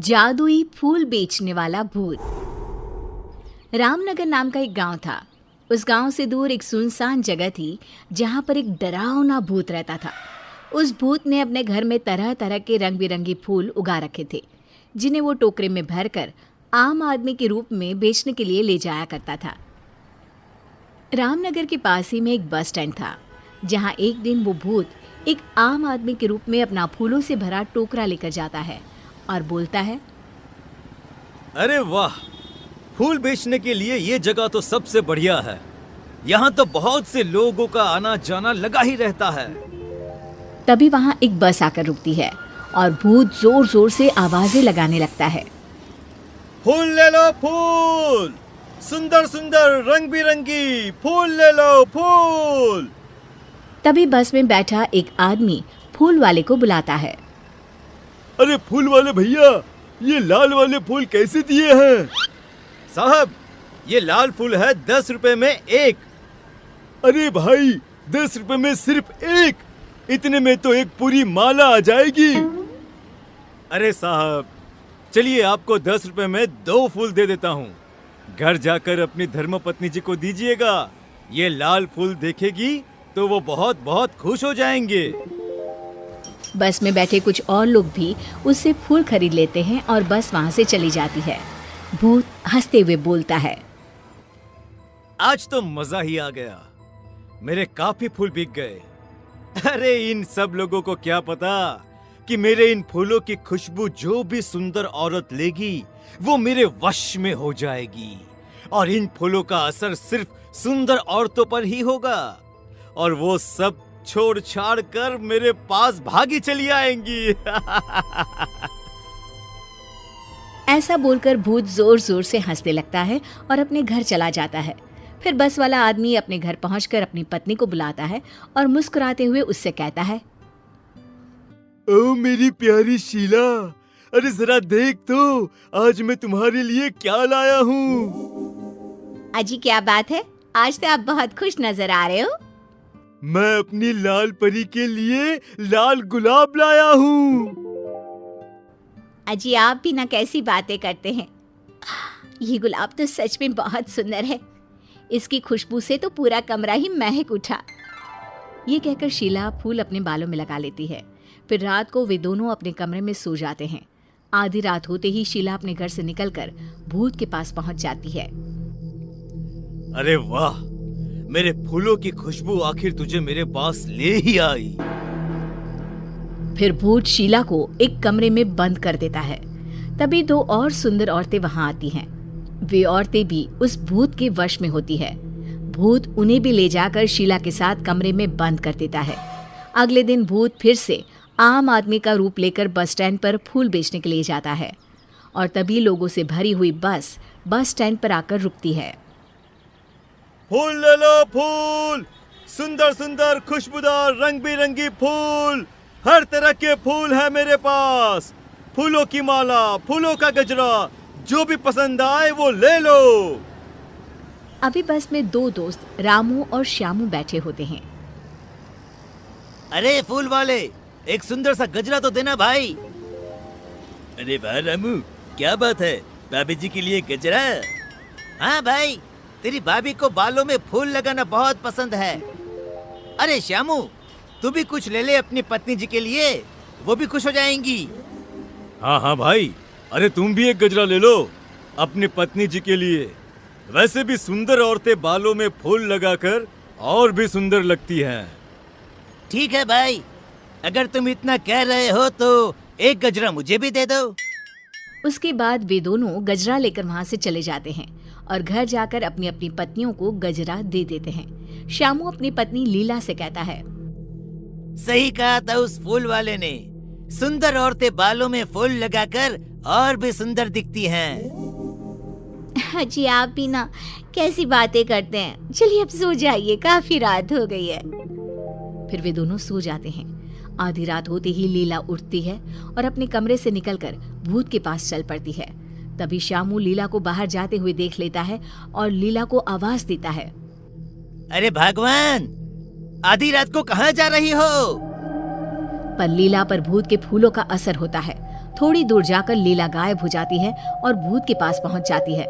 जादुई फूल बेचने वाला भूत। रामनगर नाम का एक गांव था। उस गांव से दूर एक सुनसान जगह थी जहां पर एक डरावना भूत रहता था। उस भूत ने अपने घर में तरह तरह के रंग बिरंगे फूल उगा रखे थे, जिन्हें वो टोकरे में भरकर आम आदमी के रूप में बेचने के लिए ले जाया करता था। रामनगर के पास ही में एक बस स्टैंड था, जहां एक दिन वो भूत एक आम आदमी के रूप में अपना फूलों से भरा टोकरा लेकर जाता है और बोलता है, अरे वाह, फूल बेचने के लिए ये जगह तो सबसे बढ़िया है। यहाँ तो बहुत से लोगों का आना जाना लगा ही रहता है। तभी वहां एक बस आकर रुकती है और भूत जोर जोर से आवाजें लगाने लगता है। फूल ले लो, फूल, सुंदर सुंदर रंग बिरंगी फूल ले लो, फूल। तभी बस में बैठा एक आदमी फूल वाले को बुलाता है। अरे फूल वाले भैया, ये लाल वाले फूल कैसे दिए हैं? साहब, ये लाल फूल है 10 रुपए में एक। अरे भाई, 10 रुपए में सिर्फ एक? इतने में तो एक पूरी माला आ जाएगी। अरे साहब, चलिए आपको 10 रुपए में 2 फूल दे देता हूँ। घर जाकर अपनी धर्मपत्नी जी को दीजिएगा। ये लाल फूल देखेगी तो वो बहुत बहुत खुश हो जाएंगे। बस में बैठे कुछ और लोग भी उससे फूल खरीद लेते हैं और बस वहां से चली जाती है। भूत हंसते हुए बोलता है, आज तो मजा ही आ गया, मेरे काफी फूल बिक गए। अरे इन सब लोगों को क्या पता कि मेरे इन फूलों की खुशबू जो भी सुंदर औरत लेगी वो मेरे वश में हो जाएगी, और इन फूलों का असर सिर्फ सुंदर औरतों पर ही होगा, और वो सब छोड़ छाड़ कर मेरे पास भागी चली आएंगी। ऐसा बोलकर भूत जोर जोर से हंसने लगता है और अपने घर चला जाता है। फिर बस वाला आदमी अपने घर पहुंचकर अपनी पत्नी को बुलाता है और मुस्कुराते हुए उससे कहता है, ओ मेरी प्यारी शीला, अरे जरा देख तो, आज मैं तुम्हारे लिए क्या लाया हूँ। अजी क्या बात है, आज तो आप बहुत खुश नजर आ रहे हो। मैं अपनी लाल परी के लिए लाल गुलाब लाया हूँ। अजी आप भी ना कैसी बातें करते हैं। ये गुलाब तो सच में बहुत सुंदर है, इसकी खुशबू से तो पूरा कमरा ही महक उठा। ये कहकर शीला फूल अपने बालों में लगा लेती है। फिर रात को वे दोनों अपने कमरे में सो जाते हैं। आधी रात होते ही शीला अपने घर से निकलकर भूत के पास पहुंच जाती है। अरे वाह, मेरे फूलों की खुशबू आखिर तुझे मेरे पास ले ही आई। फिर भूत शीला को एक कमरे में बंद कर देता है। तभी 2 और सुंदर औरतें वहां आती हैं। वे औरतें भी उस भूत के वश में होती है। भूत उन्हें भी ले जाकर शीला के साथ कमरे में बंद कर देता है। अगले दिन भूत फिर से आम आदमी का रूप लेकर बस स्टैंड पर फूल बेचने के लिए जाता है, और तभी लोगों से भरी हुई बस स्टैंड पर आकर रुकती है। फूल ले लो, फूल, सुंदर सुंदर खुशबूदार रंग बिरंगी फूल, हर तरह के फूल है मेरे पास। फूलों की माला, फूलों का गजरा, जो भी पसंद आए वो ले लो। अभी बस में 2 दोस्त रामू और श्यामू बैठे होते हैं। अरे फूल वाले, एक सुंदर सा गजरा तो देना भाई। अरे वाह रामू, क्या बात है, भाभी जी के लिए गजरा? हाँ भाई, तेरी भाभी को बालों में फूल लगाना बहुत पसंद है। अरे श्यामू, तू भी कुछ ले ले अपनी पत्नी जी के लिए, वो भी खुश हो जाएंगी। हाँ हाँ भाई, अरे तुम भी एक गजरा ले लो अपनी पत्नी जी के लिए। वैसे भी सुंदर औरतें बालों में फूल लगाकर और भी सुंदर लगती हैं। ठीक है भाई, अगर तुम इतना कह रहे हो तो एक गजरा मुझे भी दे दो। उसके बाद वे दोनों गजरा लेकर वहां से चले जाते हैं और घर जाकर अपनी अपनी पत्नियों को गजरा दे देते हैं। श्यामू अपनी पत्नी लीला से कहता है, सही कहा था उस फूल वाले ने, सुंदर औरतें बालों में फूल लगाकर और भी सुंदर दिखती हैं। जी आप भी ना कैसी बातें करते हैं। चलिए अब सो जाइए, काफी रात हो गई है। फिर वे दोनों सो जाते हैं। आधी रात होते ही लीला उठती है और अपने कमरे से निकलकर भूत के पास चल पड़ती है। तभी श्यामू लीला को बाहर जाते हुए देख लेता है और लीला को आवाज देता है, अरे भगवान, आधी रात को कहाँ जा रही हो? पर लीला पर भूत के फूलों का असर होता है। थोड़ी दूर जाकर लीला गायब हो जाती है और भूत के पास पहुंच जाती है।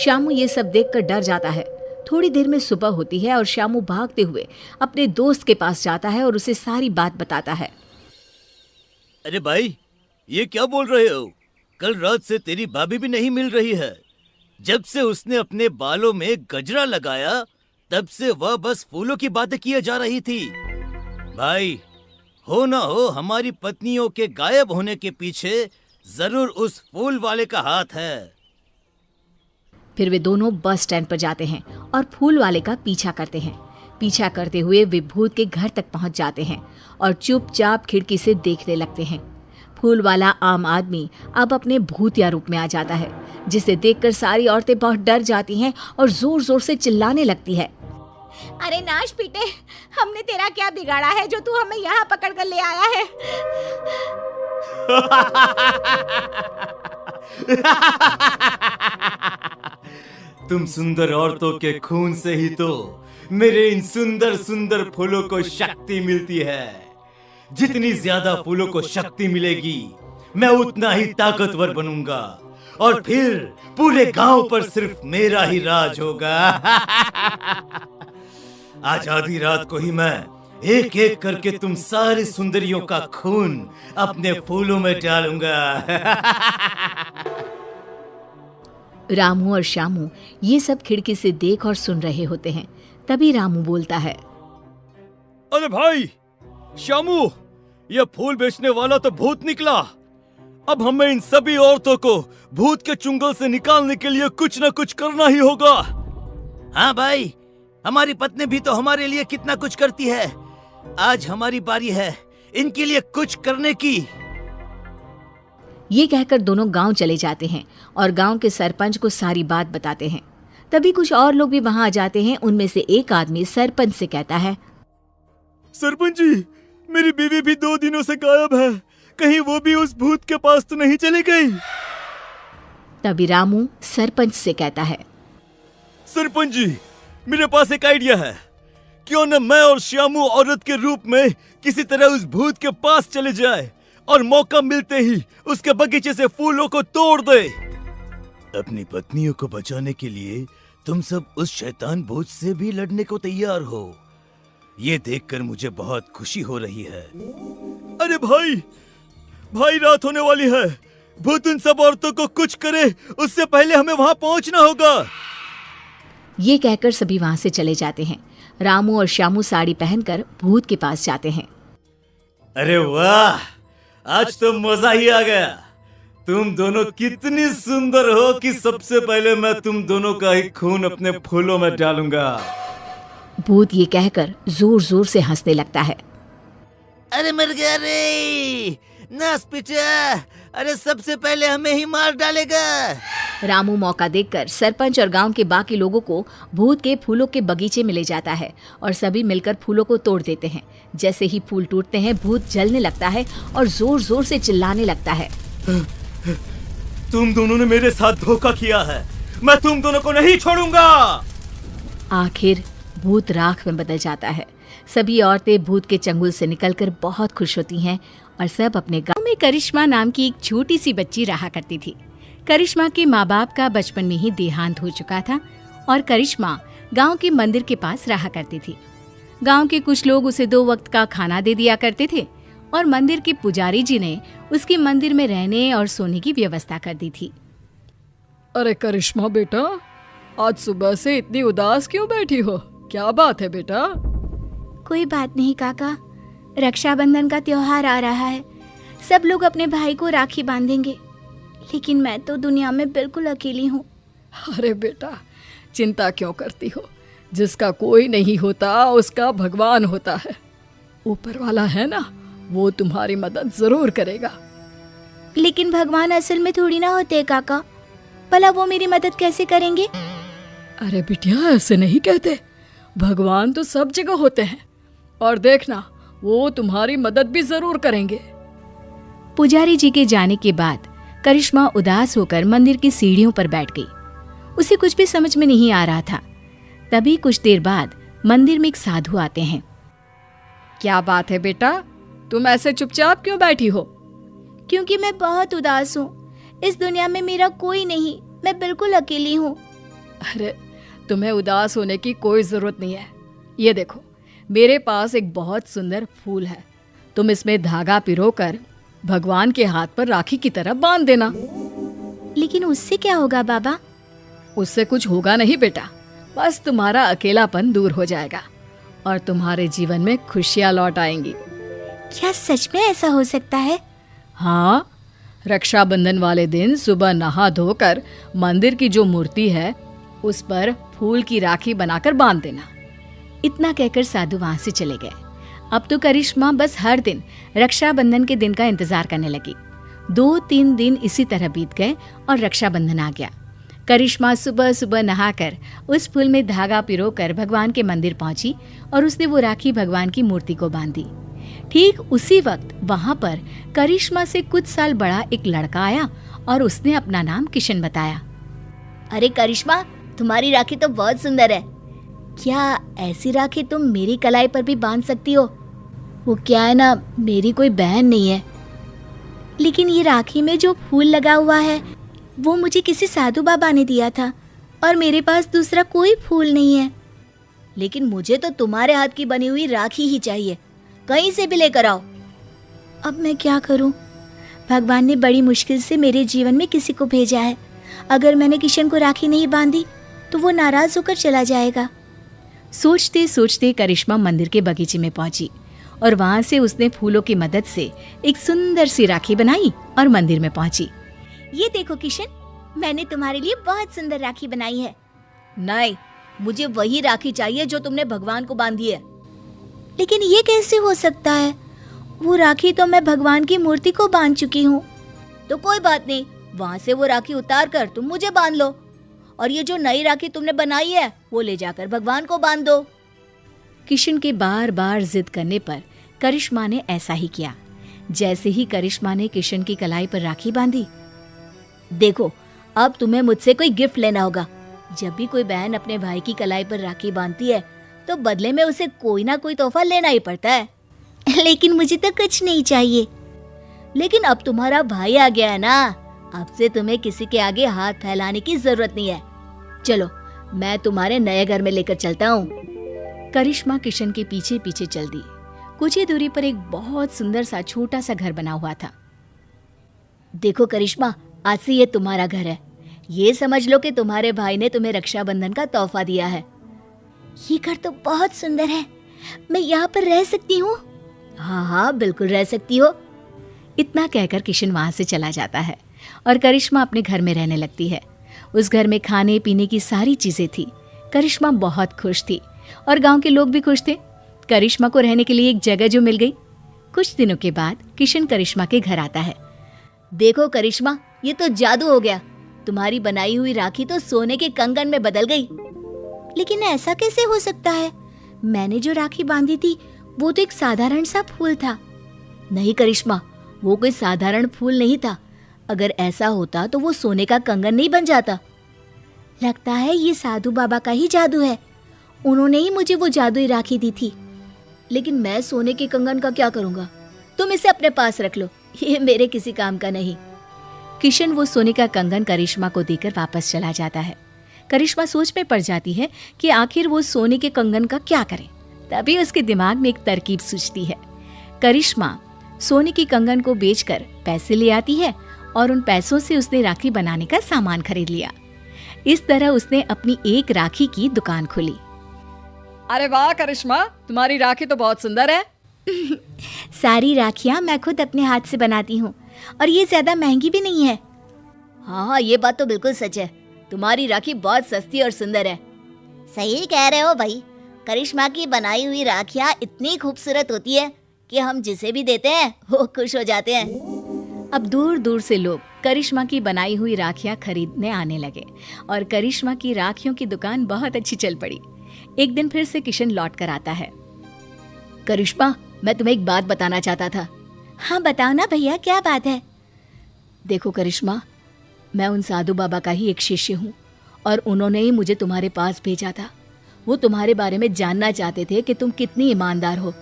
श्यामू ये सब देखकर डर जाता है। थोड़ी देर में सुबह होती है और श्यामू भागते हुए अपने दोस्त के पास जाता है और उसे सारी बात बताता है। अरे भाई, ये क्या बोल रहे हो? कल रात से तेरी भाभी भी नहीं मिल रही है। जब से उसने अपने बालों में गजरा लगाया तब से वह बस फूलों की बातें किए जा रही थी। भाई, हो ना हो हमारी पत्नियों के गायब होने के पीछे जरूर उस फूल वाले का हाथ है। फिर वे दोनों बस स्टैंड पर जाते हैं और फूल वाले का पीछा करते हैं। पीछा करते हुए वे भूत के घर तक पहुंच जाते हैं और चुपचाप खिड़की से देखने लगते हैं। फूल वाला आम आदमी अब अपने भूतिया रूप में आ जाता है, जिसे देखकर सारी औरतें बहुत डर जाती हैं और जोर जोर से चिल्लाने लगती है। अरे नाश पीटे, हमने तेरा क्या बिगाड़ा है जो तू हमें यहाँ पकड़ कर ले आया है? तुम सुंदर औरतों के खून से ही तो मेरे इन सुंदर सुंदर फूलों को शक्ति मिलती है। जितनी ज्यादा फूलों को शक्ति मिलेगी मैं उतना ही ताकतवर बनूंगा और फिर पूरे गांव पर सिर्फ मेरा ही राज होगा। आज आधी रात को ही मैं एक एक करके तुम सारी सुंदरियों का खून अपने फूलों में डालूंगा। रामू और श्यामू ये सब खिड़की से देख और सुन रहे होते हैं। तभी रामू बोलता है। अरे भाई श्यामू, यह फूल बेचने वाला तो भूत निकला। अब हमें इन सभी औरतों को भूत के चुंगल से निकालने के लिए कुछ न कुछ करना ही होगा। हाँ भाई, हमारी पत्नी भी तो हमारे लिए कितना कुछ करती है। आज हमारी बारी है इनके लिए कुछ करने की। ये कहकर दोनों गांव चले जाते हैं और गांव के सरपंच को सारी बात बताते हैं। तभी कुछ और लोग भी वहां आ जाते हैं। उनमें से एक आदमी सरपंच से कहता है। सरपंच जी, मेरी बीवी भी 2 दिनों से गायब है। कहीं वो भी उस भूत के पास तो नहीं चली गई? तभी रामू सरपंच से कहता है। सरपंच जी, मेरे पास एक आइडिया है। क्यों न मैं और श्यामू औरत के रूप में किसी तरह उस भूत के पास चले जाए और मौका मिलते ही उसके बगीचे से फूलों को तोड़ दे। अपनी पत्नियों को बचाने के लिए तुम सब उस शैतान भूत से भी लड़ने को तैयार हो। ये देखकर मुझे बहुत खुशी हो रही है। अरे भाई रात होने वाली है। भूत उन सब औरतों को कुछ करे उससे पहले हमें वहां पहुंचना होगा। ये कहकर सभी वहां से चले जाते हैं। रामू और श्यामू साड़ी पहनकर भूत के पास जाते हैं। अरे वाह, आज तो मजा ही आ गया। तुम दोनों कितनी सुंदर हो कि सबसे पहले मैं तुम दोनों का ही खून अपने फूलों में डालूंगा। भूत ये कहकर जोर जोर से हंसने लगता है। अरे मर गया रे नास पीटा, अरे सबसे पहले हमें ही मार डालेगा। रामू मौका देखकर सरपंच और गांव के बाकी लोगों को भूत के फूलों के बगीचे में ले जाता है और सभी मिलकर फूलों को तोड़ देते हैं। जैसे ही फूल टूटते हैं भूत जलने लगता है और जोर जोर से चिल्लाने लगता है। तुम दोनों ने मेरे साथ धोखा किया है, मैं तुम दोनों को नहीं छोड़ूंगा। आखिर भूत राख में बदल जाता है। सभी औरतें भूत के चंगुल से निकलकर बहुत खुश होती हैं और सब अपने गांव में करिश्मा नाम की एक छोटी सी बच्ची रहा करती थी। करिश्मा के माँ बाप का बचपन में ही देहांत हो चुका था और करिश्मा गांव के मंदिर के पास रहा करती थी। गांव के कुछ लोग उसे 2 वक्त का खाना दे दिया करते थे और मंदिर के पुजारी जी ने उसके मंदिर में रहने और सोने की व्यवस्था कर दी थी। अरे करिश्मा बेटा, आज सुबह से इतनी उदास क्यों बैठी हो? क्या बात है बेटा? कोई बात नहीं काका, रक्षाबंधन का त्योहार आ रहा है। सब लोग अपने भाई को राखी बांधेंगे, लेकिन मैं तो दुनिया में बिल्कुल अकेली हूँ। अरे बेटा, चिंता क्यों करती हो? जिसका कोई नहीं होता उसका भगवान होता है। ऊपर वाला है ना, वो तुम्हारी मदद जरूर करेगा। लेकिन भगवान असल में थोड़ी ना होते काका, भला वो मेरी मदद कैसे करेंगे? अरे बिटिया, ऐसे नहीं कहते। भगवान तो सब जगह होते हैं और देखना वो तुम्हारी मदद भी जरूर करेंगे। पुजारी जी के जाने के बाद करिश्मा उदास होकर मंदिर की सीढ़ियों पर बैठ गई। उसे कुछ भी समझ में नहीं आ रहा था। तभी कुछ देर बाद मंदिर में एक साधु आते हैं। क्या बात है बेटा, तुम ऐसे चुपचाप क्यों बैठी हो? क्योंकि मैं बहुत उदास हूँ। इस दुनिया में मेरा कोई नहीं, मैं बिल्कुल अकेली हूँ। अरे तुम्हें उदास होने की कोई जरूरत नहीं है। ये देखो, मेरे पास एक बहुत सुंदर फूल है। तुम इसमें धागा पिरोकर भगवान के हाथ पर राखी की तरह बांध देना। लेकिन उससे क्या होगा बाबा? उससे कुछ होगा नहीं बेटा, बस तुम्हारा अकेलापन दूर हो जाएगा और तुम्हारे जीवन में खुशियां लौट आएंगी। क्या सच में ऐसा हो सकता है? हाँ, रक्षाबंधन वाले दिन सुबह नहा धोकर मंदिर की जो मूर्ति है उस पर फूल की राखी बनाकर बांध देना। इतना कहकर साधु वहां से चले गए। अब तो करिश्मा बस हर दिन रक्षाबंधन के दिन का इंतजार करने लगी। 2-3 दिन इसी तरह बीत गए और रक्षाबंधन आ गया। करिश्मा सुबह सुबह नहाकर उस फूल में धागा पिरोकर भगवान के मंदिर पहुंची और उसने वो राखी भगवान की मूर्ति को बांधी। ठीक उसी वक्त वहां पर करिश्मा से कुछ साल बड़ा एक लड़का आया और उसने अपना नाम किशन बताया। अरे करिश्मा, तुम्हारी राखी तो बहुत सुंदर है। क्या ऐसी राखी तुम मेरी कलाई पर भी बांध सकती हो? वो क्या है ना, मेरी कोई बहन नहीं है। लेकिन ये राखी में जो फूल लगा हुआ है वो मुझे किसी साधु बाबा ने दिया था और मेरे पास दूसरा कोई फूल नहीं है। लेकिन मुझे तो तुम्हारे हाथ की बनी हुई राखी ही चाहिए, कहीं से भी लेकर आओ। अब मैं क्या करूं? भगवान ने बड़ी मुश्किल से मेरे जीवन में किसी को भेजा है। अगर मैंने किशन को राखी नहीं बांधी तो वो नाराज होकर चला जाएगा। सोचते सोचते करिश्मा मंदिर के बगीचे में पहुंची और वहां से उसने फूलों की मदद से एक सुंदर सी राखी बनाई और मंदिर में पहुंची। ये देखो किशन, मैंने तुम्हारे लिए बहुत सुंदर राखी बनाई है। नहीं, मुझे वही राखी चाहिए जो तुमने भगवान को बांधी है। लेकिन ये कैसे हो सकता है? वो राखी तो मैं भगवान की मूर्ति को बांध चुकी हूँ। तो कोई बात नहीं, वहाँ से वो राखी उतार कर तुम मुझे बांध लो और ये जो नई राखी तुमने बनाई है वो ले जाकर भगवान को बांध दो। किशन के बार बार जिद करने पर करिश्मा ने ऐसा ही किया। जैसे ही करिश्मा ने किशन की कलाई पर राखी बांधी, देखो, अब तुम्हें मुझसे कोई गिफ्ट लेना होगा। जब भी कोई बहन अपने भाई की कलाई पर राखी बांधती है तो बदले में उसे कोई ना कोई तोहफा लेना ही पड़ता है। लेकिन मुझे तो कुछ नहीं चाहिए। लेकिन अब तुम्हारा भाई आ गया है ना, अब से तुम्हें किसी के आगे हाथ फैलाने की जरूरत नहीं है। चलो, मैं तुम्हारे नए घर में लेकर चलता हूँ। करिश्मा किशन के पीछे पीछे चल दी। कुछ ही दूरी पर एक बहुत सुंदर सा छोटा सा घर बना हुआ था। देखो करिश्मा, आज से ये तुम्हारा घर है। ये समझ लो कि तुम्हारे भाई ने तुम्हें रक्षाबंधन का तोहफा दिया है। ये घर तो बहुत सुंदर है, मैं यहाँ पर रह सकती हूँ? हाँ हाँ, बिल्कुल रह सकती हो। इतना कहकर किशन वहां से चला जाता है और करिश्मा अपने घर में रहने लगती है। उस घर में खाने पीने की सारी चीजें थी। करिश्मा बहुत खुश थी और गांव के लोग भी खुश थे। करिश्मा को रहने के लिए एक जगह जो मिल गई। कुछ दिनों के बाद किशन करिश्मा के घर आता है। देखो करिश्मा, ये तो जादू हो गया। तुम्हारी बनाई हुई राखी तो सोने के कंगन में बदल गई। लेकिन ऐसा कैसे हो सकता है? मैंने जो राखी बांधी थी वो तो एक साधारण सा फूल था। नहीं करिश्मा, वो कोई साधारण फूल नहीं था। अगर ऐसा होता तो वो सोने का कंगन नहीं बन जाता। लगता है ये साधु बाबा का ही जादू है। उन्होंने ही मुझे वो जादुई राखी दी थी। लेकिन मैं सोने के कंगन का क्या करूंगा? तुम इसे अपने पास रख लो, ये मेरे किसी काम का नहीं। किशन वो सोने का कंगन करिश्मा को देकर वापस चला जाता है। करिश्मा सोच में पड़ जाती है कि आखिर वो सोने के कंगन का क्या करे। तभी उसके दिमाग में एक तरकीब सूझती है। करिश्मा सोने की कंगन को बेचकर पैसे ले आती है और उन पैसों से उसने राखी बनाने का सामान खरीद लिया। इस तरह उसने अपनी एक राखी की दुकान खोली। अरे वाह करिश्मा, तुम्हारी राखी तो बहुत सुंदर है। सारी राखियां मैं खुद अपने हाथ से बनाती हूँ और ये ज्यादा महंगी भी नहीं है। हाँ, ये बात तो बिल्कुल सच है। तुम्हारी राखी बहुत सस्ती और सुंदर है। सही कह रहे हो भाई। करिश्मा की बनाई हुई राखियां इतनी खूबसूरत होती है कि हम जिसे भी देते हैं वो खुश हो जाते हैं। अब दूर दूर से लोग करिश्मा की बनाई हुई राखियां खरीदने आने लगे और करिश्मा की राखियों की दुकान बहुत अच्छी चल पड़ी। एक दिन फिर से किशन लौट कर आता है। करिश्मा, मैं तुम्हें एक बात बताना चाहता था। हाँ बताओ ना भैया, क्या बात है? देखो करिश्मा, मैं उन साधु बाबा का ही एक शिष्य हूँ और उन्होंने ही मुझे तुम्हारे पास भेजा था। वो तुम्हारे बारे में जानना चाहते थे कि तुम कितनी ईमानदार हो,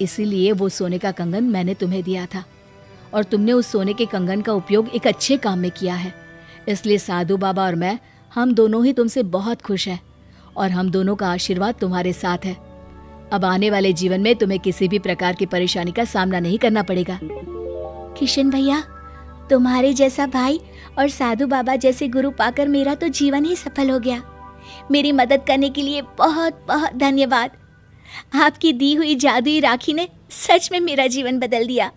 इसीलिए वो सोने का कंगन मैंने तुम्हें दिया था। और तुमने उस सोने के कंगन का उपयोग एक अच्छे काम में किया है। इसलिए साधु बाबा और मैं, हम दोनों ही तुमसे बहुत खुश हैं और हम दोनों का आशीर्वाद तुम्हारे साथ है। अब आने वाले जीवन में तुम्हें किसी भी प्रकार की परेशानी का सामना नहीं करना पड़ेगा। किशन भैया, तुम्हारे जैसा भाई और साधु बाबा जैसे गुरु पाकर मेरा तो जीवन ही सफल हो गया। मेरी मदद करने के लिए बहुत बहुत धन्यवाद। आपकी दी हुई जादुई राखी ने सच में मेरा जीवन बदल दिया।